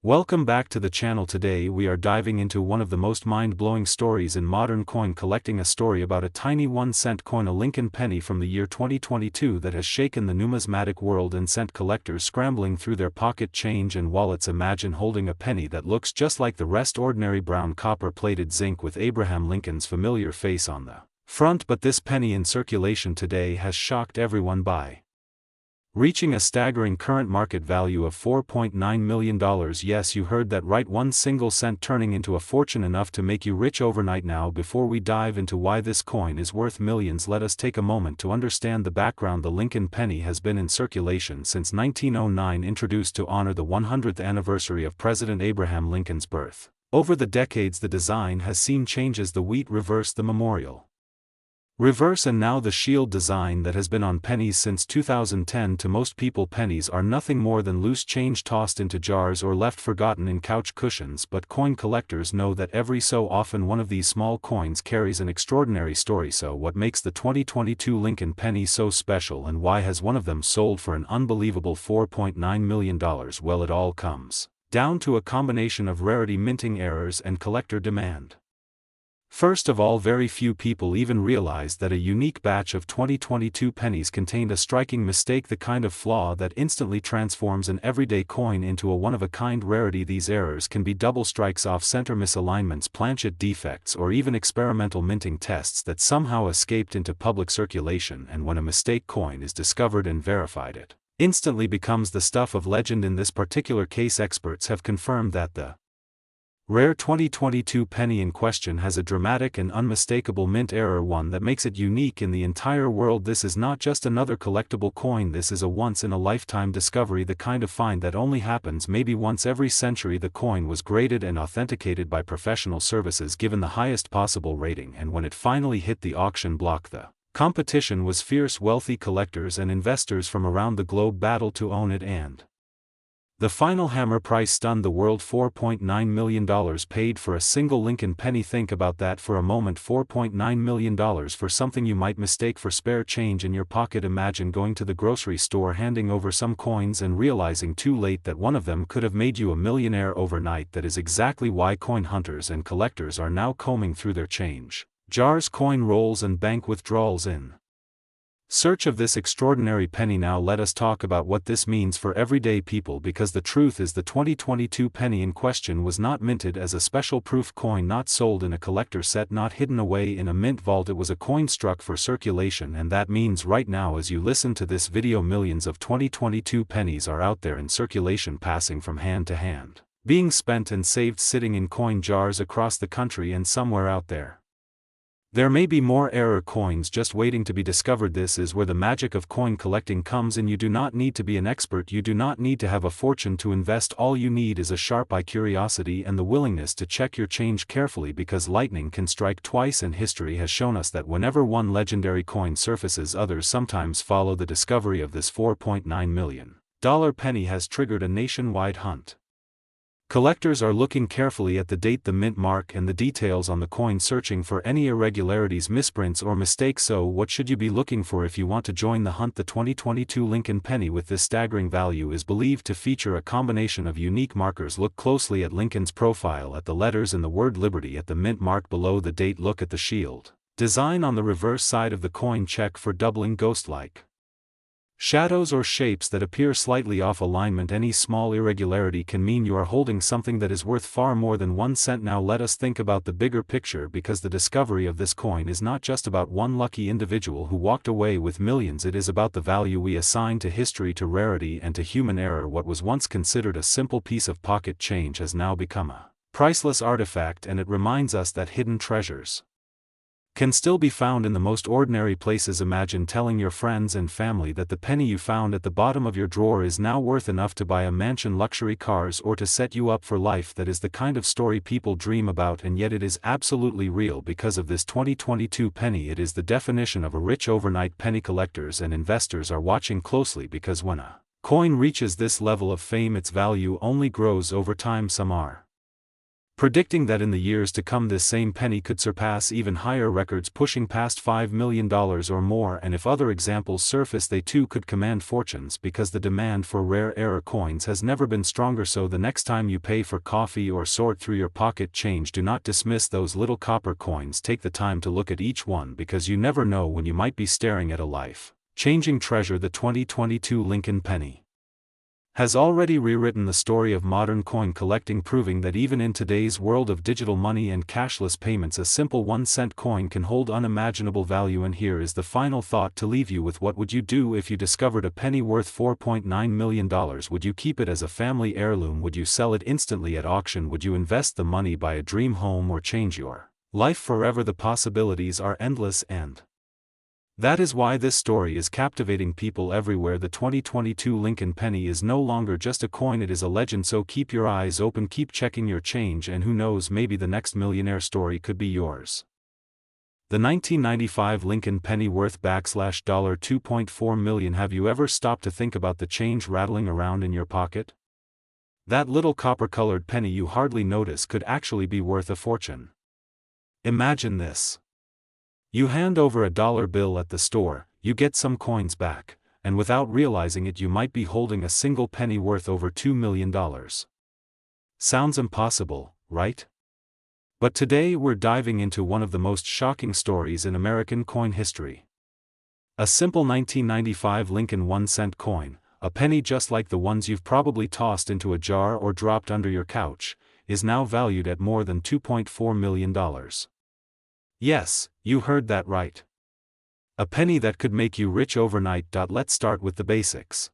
Welcome back to the channel. Today we are diving into one of the most mind-blowing stories in modern coin collecting, a story about a tiny 1-cent coin, a Lincoln penny from the year 2022 that has shaken the numismatic world and sent collectors scrambling through their pocket change and wallets. Imagine holding a penny that looks just like the rest, ordinary brown copper-plated zinc with Abraham Lincoln's familiar face on the front, but this penny in circulation today has shocked everyone by reaching a staggering current market value of $4.9 million. Yes, you heard that right, one single cent turning into a fortune, enough to make you rich overnight. Now, before we dive into why this coin is worth millions, let us take a moment to understand the background. The Lincoln penny has been in circulation since 1909, introduced to honor the 100th anniversary of President Abraham Lincoln's birth. Over the decades, the design has seen changes: the wheat reverse, the memorial reverse, and now the shield design that has been on pennies since 2010. To most people, pennies are nothing more than loose change tossed into jars or left forgotten in couch cushions, but coin collectors know that every so often one of these small coins carries an extraordinary story. So what makes the 2022 Lincoln penny so special, and why has one of them sold for an unbelievable $4.9 million? Well, it all comes down to a combination of rarity, minting errors, and collector demand. First of all, very few people even realized that a unique batch of 2022 pennies contained a striking mistake, the kind of flaw that instantly transforms an everyday coin into a one-of-a-kind rarity. These errors can be double strikes, off-center misalignments, planchet defects, or even experimental minting tests that somehow escaped into public circulation, and when a mistake coin is discovered and verified, it instantly becomes the stuff of legend. In this particular case, experts have confirmed that the rare 2022 penny in question has a dramatic and unmistakable mint error, one that makes it unique in the entire world. This is not just another collectible coin, this is a once-in-a-lifetime discovery, the kind of find that only happens maybe once every century. The coin was graded and authenticated by professional services, given the highest possible rating, and when it finally hit the auction block, the competition was fierce. Wealthy collectors and investors from around the globe battled to own it, and the final hammer price stunned the world: $4.9 million paid for a single Lincoln penny. Think about that for a moment, $4.9 million for something you might mistake for spare change in your pocket. Imagine going to the grocery store, handing over some coins, and realizing too late that one of them could have made you a millionaire overnight. That is exactly why coin hunters and collectors are now combing through their change jars, coin rolls, and bank withdrawals in search of this extraordinary penny. Now let us talk about what this means for everyday people, because the truth is the 2022 penny in question was not minted as a special proof coin, not sold in a collector set, not hidden away in a mint vault. It was a coin struck for circulation, and that means right now, as you listen to this video, millions of 2022 pennies are out there in circulation, passing from hand to hand, being spent and saved, sitting in coin jars across the country, and somewhere out there there may be more error coins just waiting to be discovered. This is where the magic of coin collecting comes in. You do not need to be an expert, you do not need to have a fortune to invest. All you need is a sharp eye, curiosity, and the willingness to check your change carefully, because lightning can strike twice, and history has shown us that whenever one legendary coin surfaces, others sometimes follow. The discovery of this $4.9 million penny has triggered a nationwide hunt. Collectors are looking carefully at the date, the mint mark, and the details on the coin, searching for any irregularities, misprints, or mistakes. So what should you be looking for if you want to join the hunt? The 2022 Lincoln penny with this staggering value is believed to feature a combination of unique markers. Look closely at Lincoln's profile, at the letters and the word Liberty at the mint mark below the date. Look at the shield design on the reverse side of the coin. Check for doubling, ghost-like shadows, or shapes that appear slightly off alignment. Any small irregularity can mean you are holding something that is worth far more than 1 cent. Now let us think about the bigger picture, because the discovery of this coin is not just about one lucky individual who walked away with millions. It is about the value we assign to history, to rarity, and to human error. What was once considered a simple piece of pocket change has now become a priceless artifact, and it reminds us that hidden treasures can still be found in the most ordinary places. Imagine telling your friends and family that the penny you found at the bottom of your drawer is now worth enough to buy a mansion, luxury cars, or to set you up for life. That is the kind of story people dream about, and yet it is absolutely real. Because of this 2022 penny, it is the definition of a rich overnight. Penny collectors and investors are watching closely, because when a coin reaches this level of fame, its value only grows over time. Some are predicting that in the years to come this same penny could surpass even higher records, pushing past $5 million or more, and if other examples surface they too could command fortunes, because the demand for rare error coins has never been stronger. So the next time you pay for coffee or sort through your pocket change, do not dismiss those little copper coins. Take the time to look at each one, because you never know when you might be staring at a life-changing treasure. The 2022 Lincoln penny has already rewritten the story of modern coin collecting, proving that even in today's world of digital money and cashless payments, a simple 1-cent coin can hold unimaginable value. And here is the final thought to leave you with: what would you do if you discovered a penny worth $4.9 million? Would you keep it as a family heirloom? Would you sell it instantly at auction? Would you invest the money, buy a dream home, or change your life forever? The possibilities are endless, and that is why this story is captivating people everywhere. The 2022 Lincoln penny is no longer just a coin, it is a legend. So keep your eyes open, keep checking your change, and who knows, maybe the next millionaire story could be yours. The 1995 Lincoln penny worth $2.4 million. Have you ever stopped to think about the change rattling around in your pocket? That little copper-colored penny you hardly notice could actually be worth a fortune. Imagine this. You hand over a dollar bill at the store, you get some coins back, and without realizing it you might be holding a single penny worth over $2 million. Sounds impossible, right? But today we're diving into one of the most shocking stories in American coin history. A simple 1995 Lincoln 1-cent coin, a penny just like the ones you've probably tossed into a jar or dropped under your couch, is now valued at more than $2.4 million. Yes, you heard that right. A penny that could make you rich overnight. Let's start with the basics.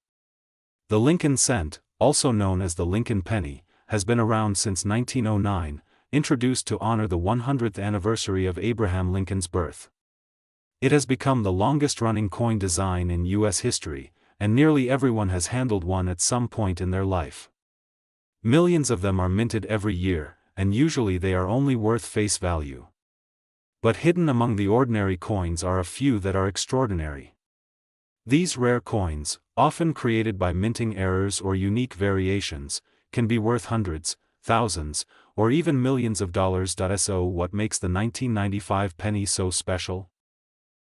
The Lincoln cent, also known as the Lincoln penny, has been around since 1909, introduced to honor the 100th anniversary of Abraham Lincoln's birth. It has become the longest-running coin design in U.S. history, and nearly everyone has handled one at some point in their life. Millions of them are minted every year, and usually they are only worth face value. But hidden among the ordinary coins are a few that are extraordinary. These rare coins, often created by minting errors or unique variations, can be worth hundreds, thousands, or even millions of dollars. So what makes the 1995 penny so special?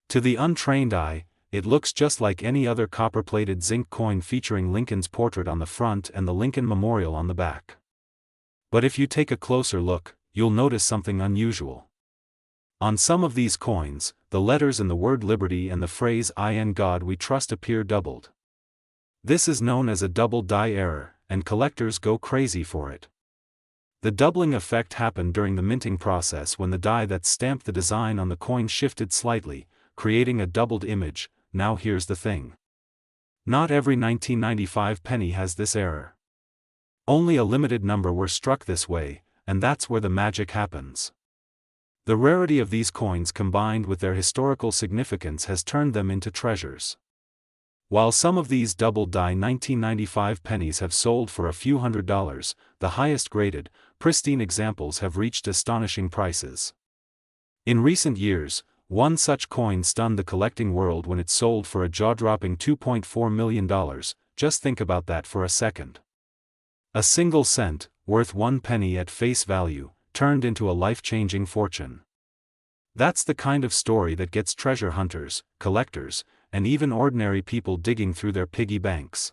To the untrained eye, it looks just like any other copper-plated zinc coin featuring Lincoln's portrait on the front and the Lincoln Memorial on the back. But if you take a closer look, you'll notice something unusual. On some of these coins, the letters in the word liberty and the phrase "In God We Trust" appear doubled. This is known as a double die error, and collectors go crazy for it. The doubling effect happened during the minting process when the die that stamped the design on the coin shifted slightly, creating a doubled image. Now here's the thing. Not every 1995 penny has this error. Only a limited number were struck this way, and that's where the magic happens. The rarity of these coins combined with their historical significance has turned them into treasures. While some of these double-die 1995 pennies have sold for a few $100s, the highest-graded, pristine examples have reached astonishing prices. In recent years, one such coin stunned the collecting world when it sold for a jaw-dropping $2.4 million. Just think about that for a second. A single cent, worth 1 penny at face value, turned into a life-changing fortune. That's the kind of story that gets treasure hunters, collectors, and even ordinary people digging through their piggy banks.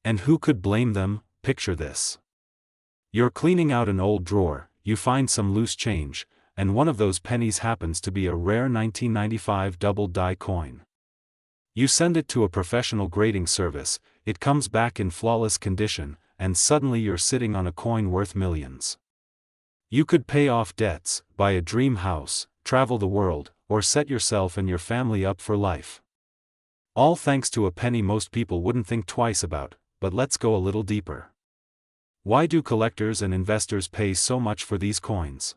And who could blame them? Picture this. You're cleaning out an old drawer, you find some loose change, and one of those pennies happens to be a rare 1995 double-die coin. You send it to a professional grading service, it comes back in flawless condition, and suddenly you're sitting on a coin worth millions. You could pay off debts, buy a dream house, travel the world, or set yourself and your family up for life. All thanks to a penny most people wouldn't think twice about. But let's go a little deeper. Why do collectors and investors pay so much for these coins?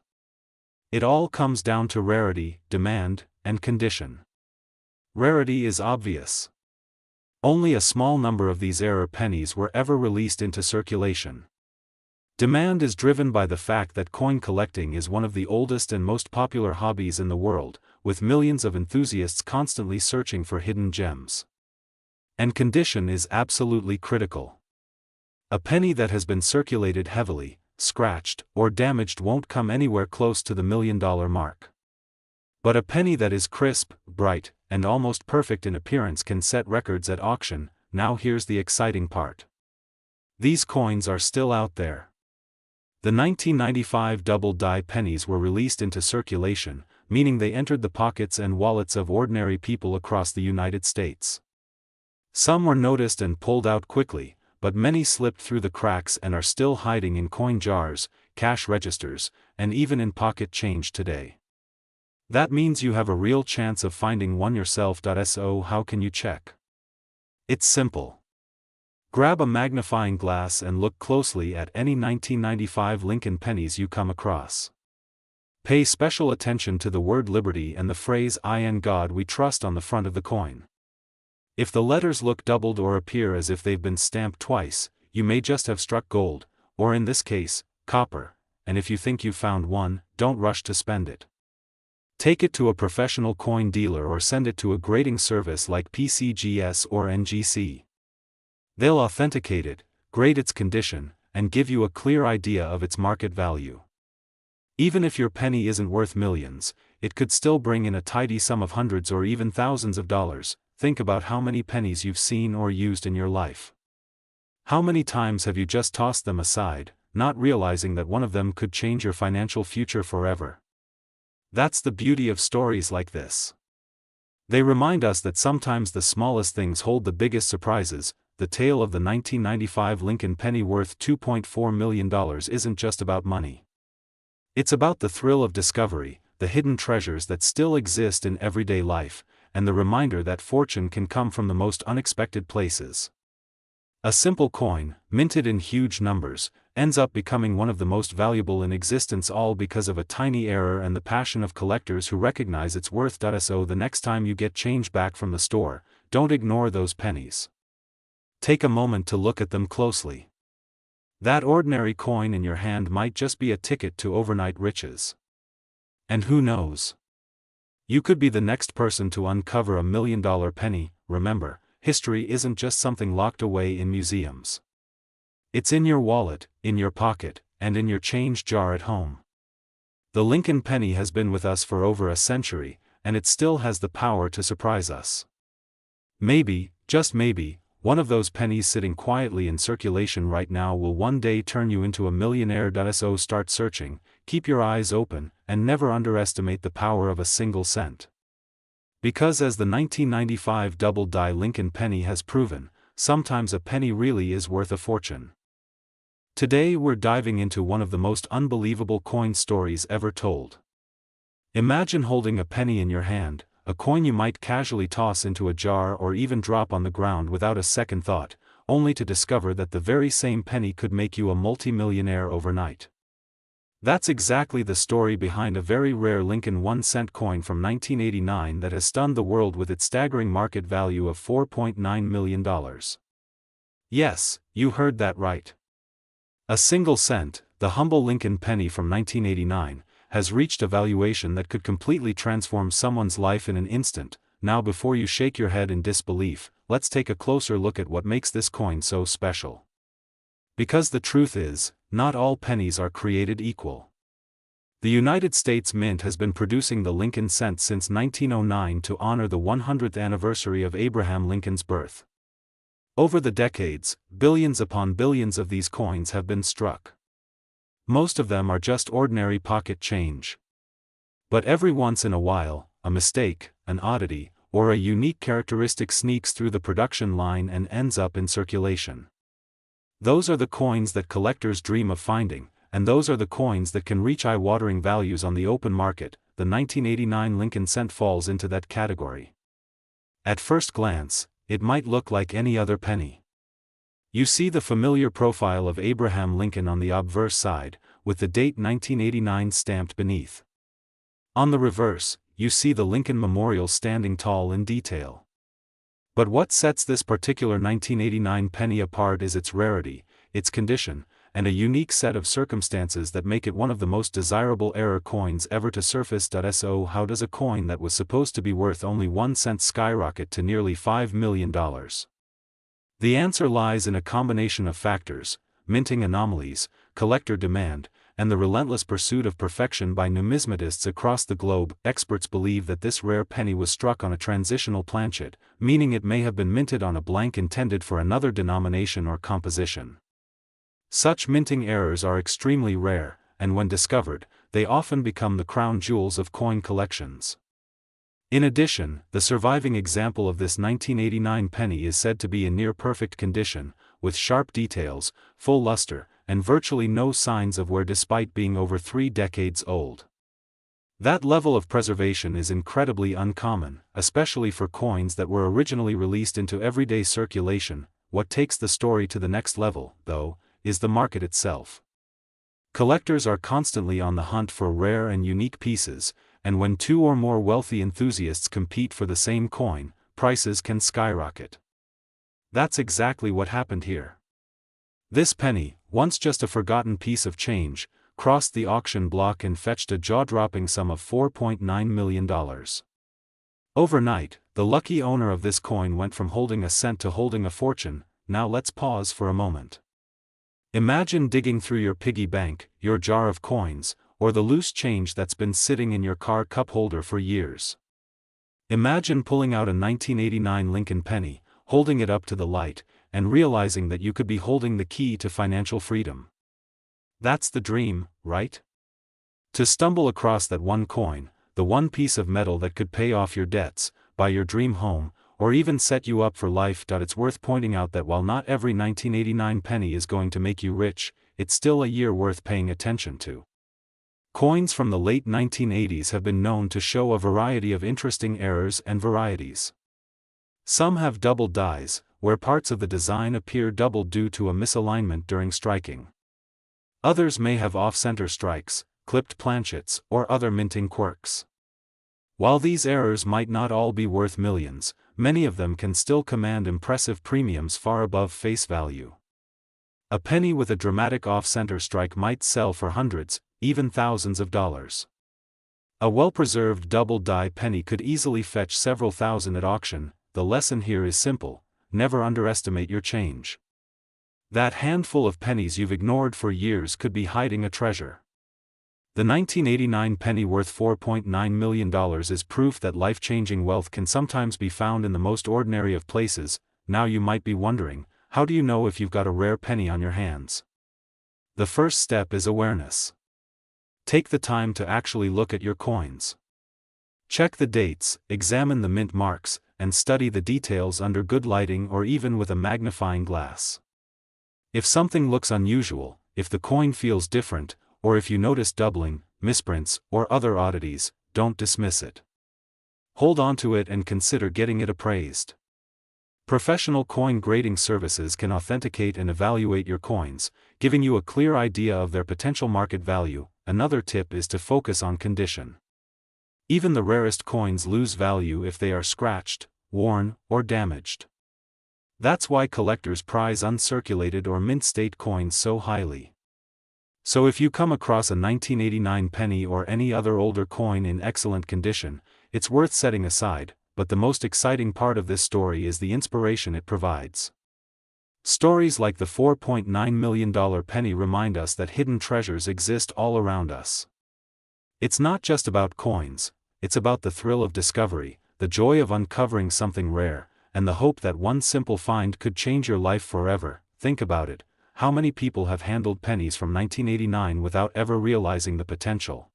It all comes down to rarity, demand, and condition. Rarity is obvious. Only a small number of these error pennies were ever released into circulation. Demand is driven by the fact that coin collecting is one of the oldest and most popular hobbies in the world, with millions of enthusiasts constantly searching for hidden gems. And condition is absolutely critical. A penny that has been circulated heavily, scratched, or damaged won't come anywhere close to the $1 million mark. But a penny that is crisp, bright, and almost perfect in appearance can set records at auction. Now here's the exciting part. These coins are still out there. The 1995 double-die pennies were released into circulation, meaning they entered the pockets and wallets of ordinary people across the United States. Some were noticed and pulled out quickly, but many slipped through the cracks and are still hiding in coin jars, cash registers, and even in pocket change today. That means you have a real chance of finding one yourself. So how can you check? It's simple. Grab a magnifying glass and look closely at any 1995 Lincoln pennies you come across. Pay special attention to the word liberty and the phrase "In God We Trust" on the front of the coin. If the letters look doubled or appear as if they've been stamped twice, you may just have struck gold, or in this case, copper, and if you think you've found one, don't rush to spend it. Take it to a professional coin dealer or send it to a grading service like PCGS or NGC. They'll authenticate it, grade its condition, and give you a clear idea of its market value. Even if your penny isn't worth millions, it could still bring in a tidy sum of hundreds or even thousands of dollars. Think about how many pennies you've seen or used in your life. How many times have you just tossed them aside, not realizing that one of them could change your financial future forever? That's the beauty of stories like this. They remind us that sometimes the smallest things hold the biggest surprises. The tale of the 1995 Lincoln penny worth $2.4 million isn't just about money. It's about the thrill of discovery, the hidden treasures that still exist in everyday life, and the reminder that fortune can come from the most unexpected places. A simple coin, minted in huge numbers, ends up becoming one of the most valuable in existence, all because of a tiny error and the passion of collectors who recognize its worth. So the next time you get change back from the store, don't ignore those pennies. Take a moment to look at them closely. That ordinary coin in your hand might just be a ticket to overnight riches. And who knows? You could be the next person to uncover a $1 million penny. Remember, history isn't just something locked away in museums. It's in your wallet, in your pocket, and in your change jar at home. The Lincoln penny has been with us for over a century, and it still has the power to surprise us. Maybe, just maybe, one of those pennies sitting quietly in circulation right now will one day turn you into a millionaire. So start searching, keep your eyes open, and never underestimate the power of a single cent. Because as the 1995 double-die Lincoln penny has proven, sometimes a penny really is worth a fortune. Today we're diving into one of the most unbelievable coin stories ever told. Imagine holding a penny in your hand, a coin you might casually toss into a jar or even drop on the ground without a second thought, only to discover that the very same penny could make you a multi-millionaire overnight. That's exactly the story behind a very rare Lincoln 1-cent coin from 1989 that has stunned the world with its staggering market value of $4.9 million. Yes, you heard that right. A single cent, the humble Lincoln penny from 1989, has reached a valuation that could completely transform someone's life in an instant. Now before you shake your head in disbelief, let's take a closer look at what makes this coin so special. Because the truth is, not all pennies are created equal. The United States Mint has been producing the Lincoln cent since 1909 to honor the 100th anniversary of Abraham Lincoln's birth. Over the decades, billions upon billions of these coins have been struck. Most of them are just ordinary pocket change. But every once in a while, a mistake, an oddity, or a unique characteristic sneaks through the production line and ends up in circulation. Those are the coins that collectors dream of finding, and those are the coins that can reach eye-watering values on the open market. The 1989 Lincoln cent falls into that category. At first glance, it might look like any other penny. You see the familiar profile of Abraham Lincoln on the obverse side, with the date 1989 stamped beneath. On the reverse, you see the Lincoln Memorial standing tall in detail. But what sets this particular 1989 penny apart is its rarity, its condition, and a unique set of circumstances that make it one of the most desirable error coins ever to surface. So how does a coin that was supposed to be worth only 1 cent skyrocket to nearly $5 million? The answer lies in a combination of factors: minting anomalies, collector demand, and the relentless pursuit of perfection by numismatists across the globe, experts believe that this rare penny was struck on a transitional planchet, meaning it may have been minted on a blank intended for another denomination or composition. Such minting errors are extremely rare, and when discovered, they often become the crown jewels of coin collections. In addition, the surviving example of this 1989 penny is said to be in near-perfect condition, with sharp details, full luster, and virtually no signs of wear despite being over 3 decades old. That level of preservation is incredibly uncommon, especially for coins that were originally released into everyday circulation. What takes the story to the next level, though, is the market itself. Collectors are constantly on the hunt for rare and unique pieces, and when 2 or more wealthy enthusiasts compete for the same coin, prices can skyrocket. That's exactly what happened here. This penny, once just a forgotten piece of change, crossed the auction block and fetched a jaw-dropping sum of $4.9 million. Overnight, the lucky owner of this coin went from holding a cent to holding a fortune. Now let's pause for a moment. Imagine digging through your piggy bank, your jar of coins, or the loose change that's been sitting in your car cup holder for years. Imagine pulling out a 1989 Lincoln penny, holding it up to the light, and realizing that you could be holding the key to financial freedom. That's the dream, right? To stumble across that one coin, the one piece of metal that could pay off your debts, buy your dream home, or even set you up for life. It's worth pointing out that while not every 1989 penny is going to make you rich, it's still a year worth paying attention to. Coins from the late 1980s have been known to show a variety of interesting errors and varieties. Some have doubled dies, where parts of the design appear doubled due to a misalignment during striking. Others may have off-center strikes, clipped planchets, or other minting quirks. While these errors might not all be worth millions, many of them can still command impressive premiums far above face value. A penny with a dramatic off-center strike might sell for hundreds, even thousands of dollars. A well-preserved double-die penny could easily fetch several thousand at auction. The lesson here is simple: never underestimate your change. That handful of pennies you've ignored for years could be hiding a treasure. The 1989 penny worth $4.9 million is proof that life-changing wealth can sometimes be found in the most ordinary of places. Now you might be wondering, how do you know if you've got a rare penny on your hands? The first step is awareness. Take the time to actually look at your coins. Check the dates, examine the mint marks, and study the details under good lighting or even with a magnifying glass. If something looks unusual, if the coin feels different, or if you notice doubling, misprints, or other oddities, don't dismiss it. Hold on to it and consider getting it appraised. Professional coin grading services can authenticate and evaluate your coins, giving you a clear idea of their potential market value. Another tip is to focus on condition. Even the rarest coins lose value if they are scratched, worn, or damaged. That's why collectors prize uncirculated or mint-state coins so highly. So if you come across a 1989 penny or any other older coin in excellent condition, it's worth setting aside. But the most exciting part of this story is the inspiration it provides. Stories like the $4.9 million penny remind us that hidden treasures exist all around us. It's not just about coins, it's about the thrill of discovery, the joy of uncovering something rare, and the hope that one simple find could change your life forever. Think about it: how many people have handled pennies from 1989 without ever realizing the potential?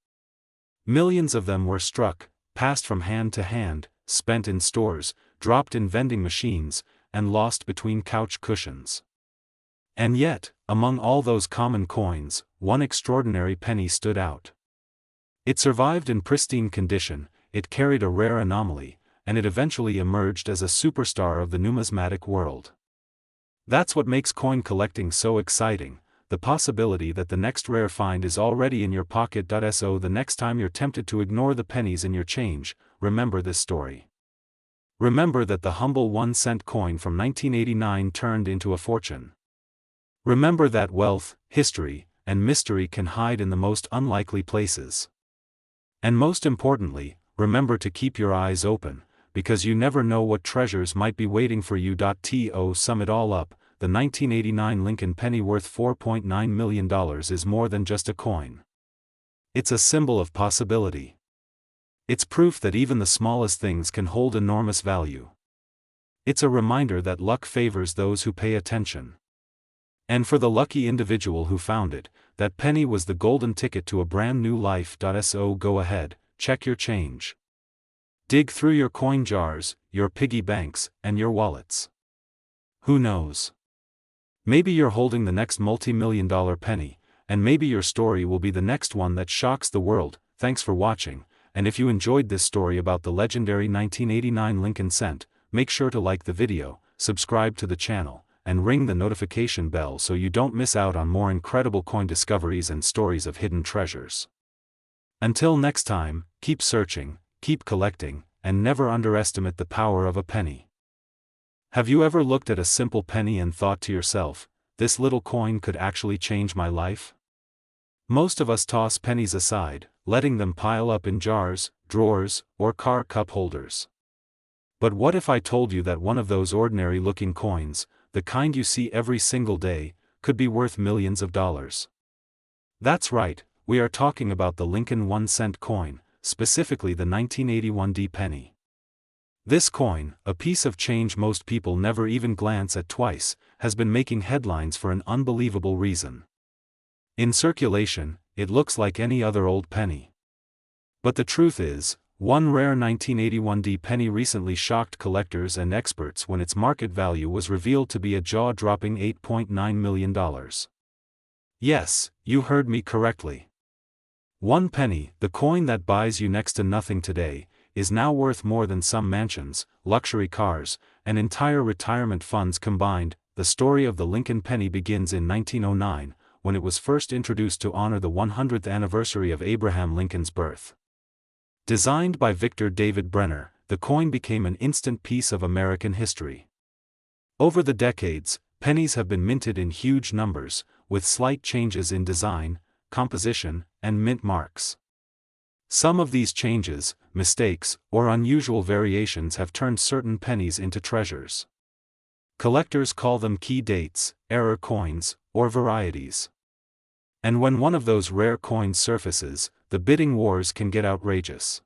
Millions of them were struck, passed from hand to hand, spent in stores, dropped in vending machines, and lost between couch cushions. And yet, among all those common coins, one extraordinary penny stood out. It survived in pristine condition, it carried a rare anomaly, and it eventually emerged as a superstar of the numismatic world. That's what makes coin collecting so exciting: the possibility that the next rare find is already in your pocket. So the next time you're tempted to ignore the pennies in your change, remember this story. Remember that the humble 1-cent coin from 1989 turned into a fortune. Remember that wealth, history, and mystery can hide in the most unlikely places. And most importantly, remember to keep your eyes open, because you never know what treasures might be waiting for you. To sum it all up, the 1989 Lincoln penny worth $4.9 million is more than just a coin. It's a symbol of possibility. It's proof that even the smallest things can hold enormous value. It's a reminder that luck favors those who pay attention. And for the lucky individual who found it, that penny was the golden ticket to a brand new life. So go ahead, check your change. Dig through your coin jars, your piggy banks, and your wallets. Who knows? Maybe you're holding the next multi-million-dollar penny, and maybe your story will be the next one that shocks the world. Thanks for watching, and if you enjoyed this story about the legendary 1989 Lincoln cent, make sure to like the video, subscribe to the channel, and ring the notification bell so you don't miss out on more incredible coin discoveries and stories of hidden treasures. Until next time, keep searching, keep collecting, and never underestimate the power of a penny. Have you ever looked at a simple penny and thought to yourself, this little coin could actually change my life? Most of us toss pennies aside, letting them pile up in jars, drawers, or car cup holders. But what if I told you that one of those ordinary-looking coins, the kind you see every single day, could be worth millions of dollars? That's right, we are talking about the Lincoln 1-cent coin, specifically the 1981 D penny. This coin, a piece of change most people never even glance at twice, has been making headlines for an unbelievable reason. In circulation, it looks like any other old penny. But the truth is, one rare 1981 D penny recently shocked collectors and experts when its market value was revealed to be a jaw-dropping $8.9 million. Yes, you heard me correctly. One penny, the coin that buys you next to nothing today, is now worth more than some mansions, luxury cars, and entire retirement funds combined. The story of the Lincoln penny begins in 1909, when it was first introduced to honor the 100th anniversary of Abraham Lincoln's birth. Designed by Victor David Brenner, the coin became an instant piece of American history. Over the decades, pennies have been minted in huge numbers, with slight changes in design, composition, and mint marks. Some of these changes, mistakes, or unusual variations have turned certain pennies into treasures. Collectors call them key dates, error coins, or varieties. And when one of those rare coins surfaces, the bidding wars can get outrageous.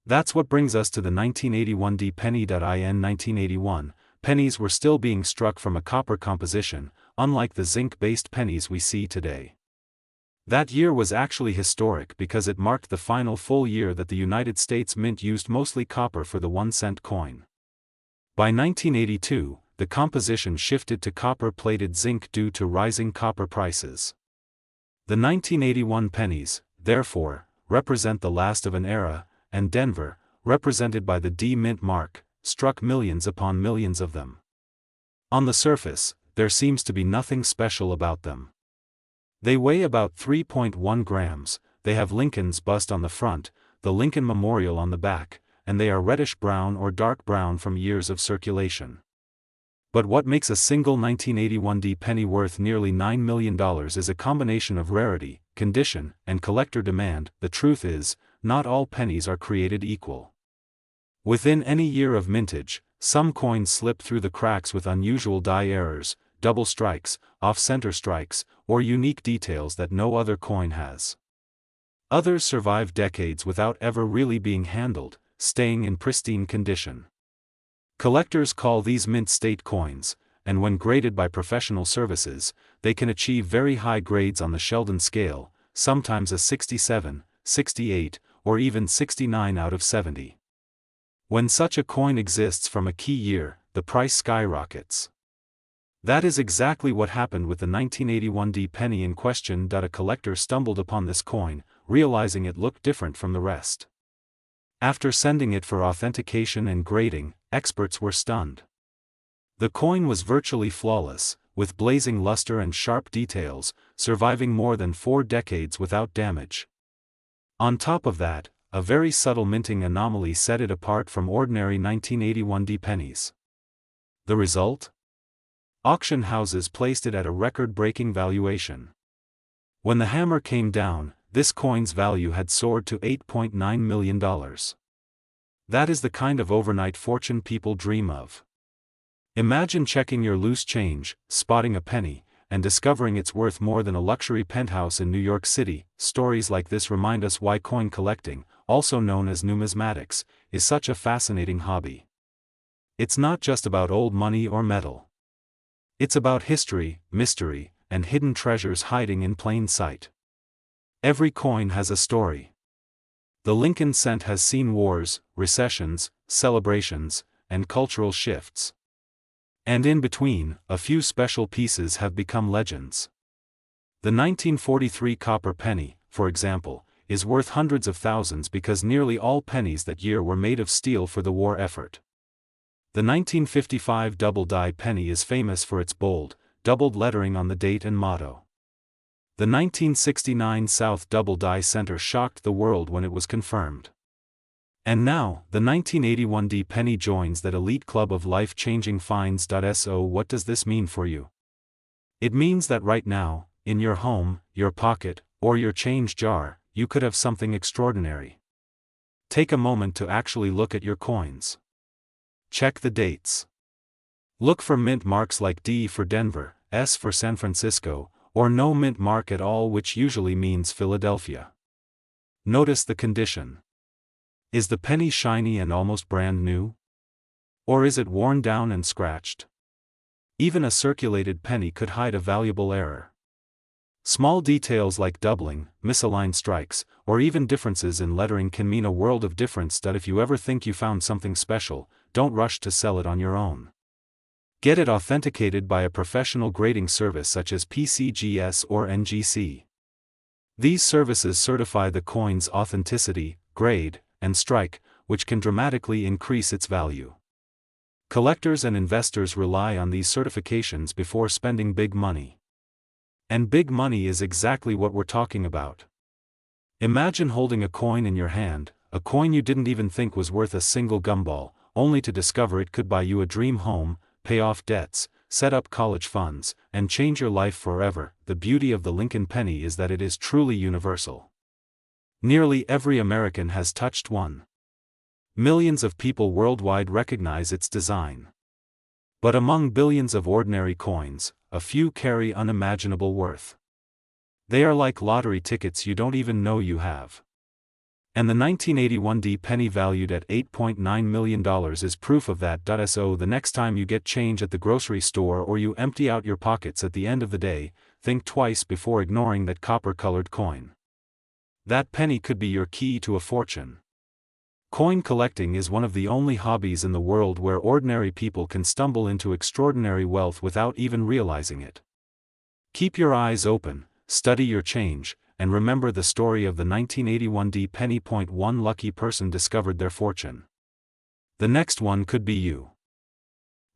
That's what brings us to the 1981 D penny. In 1981, pennies were still being struck from a copper composition, unlike the zinc-based pennies we see today. That year was actually historic because it marked the final full year that the United States Mint used mostly copper for the 1-cent coin. By 1982, the composition shifted to copper-plated zinc due to rising copper prices. The 1981 pennies, therefore, represent the last of an era, and Denver, represented by the D Mint mark, struck millions upon millions of them. On the surface, there seems to be nothing special about them. They weigh about 3.1 grams, they have Lincoln's bust on the front, the Lincoln Memorial on the back, and they are reddish-brown or dark brown from years of circulation. But what makes a single 1981 D penny worth nearly $9 million is a combination of rarity, condition, and collector demand. The truth is, not all pennies are created equal. Within any year of mintage, some coins slip through the cracks with unusual die errors, double strikes, off-center strikes, or unique details that no other coin has. Others survive decades without ever really being handled, staying in pristine condition. Collectors call these mint state coins, and when graded by professional services, they can achieve very high grades on the Sheldon scale, sometimes a 67, 68, or even 69 out of 70. When such a coin exists from a key year, the price skyrockets. That is exactly what happened with the 1981 D penny in question. A collector stumbled upon this coin, realizing it looked different from the rest. After sending it for authentication and grading, experts were stunned. The coin was virtually flawless, with blazing luster and sharp details, surviving more than 4 decades without damage. On top of that, a very subtle minting anomaly set it apart from ordinary 1981 D pennies. The result? Auction houses placed it at a record-breaking valuation. When the hammer came down, this coin's value had soared to $8.9 million. That is the kind of overnight fortune people dream of. Imagine checking your loose change, spotting a penny, and discovering it's worth more than a luxury penthouse in New York City. Stories like this remind us why coin collecting, also known as numismatics, is such a fascinating hobby. It's not just about old money or metal. It's about history, mystery, and hidden treasures hiding in plain sight. Every coin has a story. The Lincoln cent has seen wars, recessions, celebrations, and cultural shifts. And in between, a few special pieces have become legends. The 1943 copper penny, for example, is worth hundreds of thousands because nearly all pennies that year were made of steel for the war effort. The 1955 double-die penny is famous for its bold, doubled lettering on the date and motto. The 1969 South double-die center shocked the world when it was confirmed. And now, the 1981 D penny joins that elite club of life-changing finds. So what does this mean for you? It means that right now, in your home, your pocket, or your change jar, you could have something extraordinary. Take a moment to actually look at your coins. Check the dates. Look for mint marks like D for Denver, S for San Francisco, or no mint mark at all, which usually means Philadelphia. Notice the condition. Is the penny shiny and almost brand new? Or is it worn down and scratched? Even a circulated penny could hide a valuable error. Small details like doubling, misaligned strikes, or even differences in lettering can mean a world of difference. If you ever think you found something special, don't rush to sell it on your own. Get it authenticated by a professional grading service such as PCGS or NGC. These services certify the coin's authenticity, grade, and strike, which can dramatically increase its value. Collectors and investors rely on these certifications before spending big money. And big money is exactly what we're talking about. Imagine holding a coin in your hand, a coin you didn't even think was worth a single gumball, only to discover it could buy you a dream home, pay off debts, set up college funds, and change your life forever. The beauty of the Lincoln penny is that it is truly universal. Nearly every American has touched one. Millions of people worldwide recognize its design. But among billions of ordinary coins, a few carry unimaginable worth. They are like lottery tickets you don't even know you have. And the 1981 D penny valued at $8.9 million is proof of that. So the next time you get change at the grocery store or you empty out your pockets at the end of the day, think twice before ignoring that copper-colored coin. That penny could be your key to a fortune. Coin collecting is one of the only hobbies in the world where ordinary people can stumble into extraordinary wealth without even realizing it. Keep your eyes open, study your change, and remember the story of the 1981 D penny. One lucky person discovered their fortune. The next one could be you.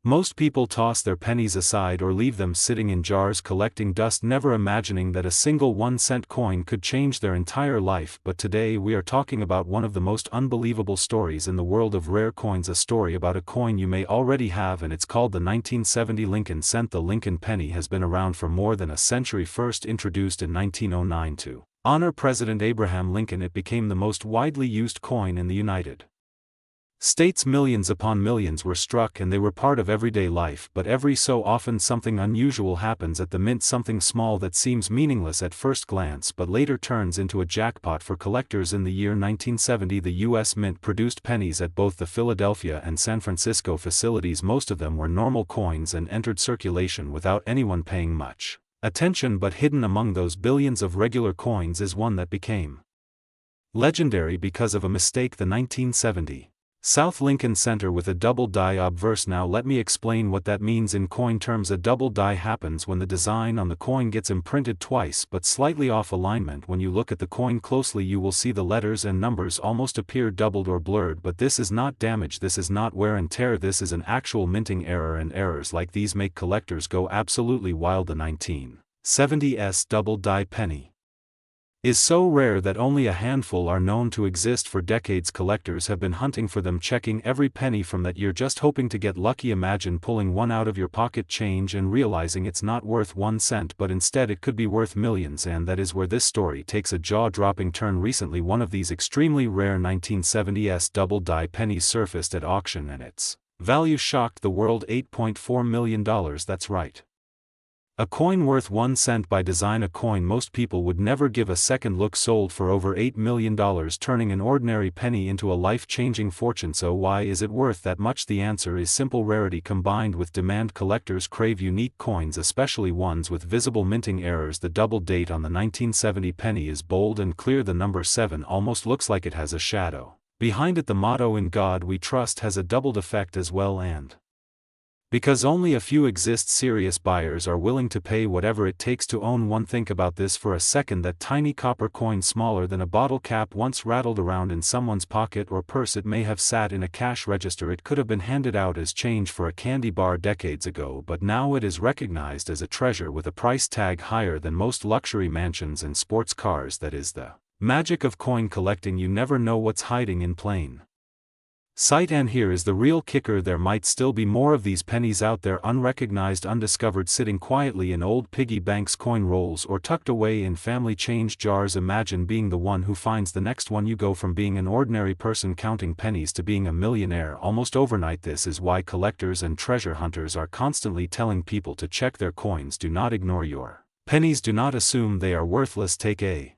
Most people toss their pennies aside or leave them sitting in jars collecting dust, never imagining that a single 1-cent coin could change their entire life. But today we are talking about one of the most unbelievable stories in the world of rare coins, a story about a coin you may already have, and it's called the 1970 Lincoln cent. The Lincoln penny has been around for more than a century. First introduced in 1909 to honor President Abraham Lincoln, it became the most widely used coin in the United States. Millions upon millions were struck and they were part of everyday life, but every so often something unusual happens at the mint, something small that seems meaningless at first glance but later turns into a jackpot for collectors. In the year 1970, the U.S. Mint produced pennies at both the Philadelphia and San Francisco facilities. Most of them were normal coins and entered circulation without anyone paying much attention, but hidden among those billions of regular coins is one that became legendary because of a mistake: the 1970 South Lincoln Center with a double die obverse. Now let me explain what that means in coin terms. A double die happens when the design on the coin gets imprinted twice but slightly off alignment. When you look at the coin closely, you will see the letters and numbers almost appear doubled or blurred, but this is not damage, this is not wear and tear, this is an actual minting error, and errors like these make collectors go absolutely wild. The 1970s double die penny is so rare that only a handful are known to exist. For decades collectors have been hunting for them, checking every penny from that year just hoping to get lucky. Imagine pulling one out of your pocket change and realizing it's not worth 1 cent but instead it could be worth millions, and that is where this story takes a jaw-dropping turn. Recently one of these extremely rare 1970s double die pennies surfaced at auction and its Value shocked the world, $8.4 million. That's right. A coin worth 1 cent by design, a coin most people would never give a second look, sold for over $8 million, turning an ordinary penny into a life-changing fortune. So why is it worth that much? The answer is simple: rarity combined with demand. Collectors crave unique coins, especially ones with visible minting errors. The double date on the 1970 penny is bold and clear. The number 7 almost looks like it has a shadow behind it. The motto "In God We Trust" has a doubled effect as well, and because only a few exist, serious buyers are willing to pay whatever it takes to own one. Think about this for a second: that tiny copper coin, smaller than a bottle cap, once rattled around in someone's pocket or purse. It may have sat in a cash register, it could have been handed out as change for a candy bar decades ago, but now it is recognized as a treasure with a price tag higher than most luxury mansions and sports cars. That is the magic of coin collecting: you never know what's hiding in plain sight. And here is the real kicker: there might still be more of these pennies out there, unrecognized, undiscovered, sitting quietly in old piggy banks, coin rolls, or tucked away in family change jars. Imagine being the one who finds the next one. You go from being an ordinary person counting pennies to being a millionaire almost overnight. This is why collectors and treasure hunters are constantly telling people to check their coins. Do not ignore your pennies. Do not assume they are worthless. Take a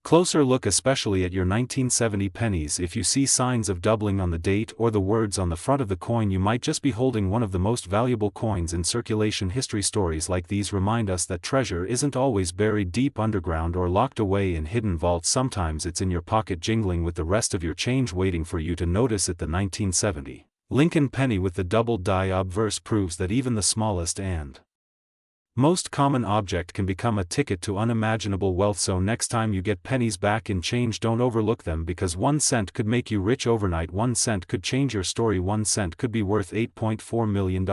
closer look, especially at your 1970 pennies. If you see signs of doubling on the date or the words on the front of the coin, you might just be holding one of the most valuable coins in circulation. History stories like these remind us that treasure isn't always buried deep underground or locked away in hidden vaults. Sometimes it's in your pocket, jingling with the rest of your change, waiting for you to notice it. The 1970 Lincoln penny with the double die obverse proves that even the smallest and most common object can become a ticket to unimaginable wealth. So next time you get pennies back in change, don't overlook them, because 1 cent could make you rich overnight. 1 cent could change your story. 1 cent could be worth $8.4 million.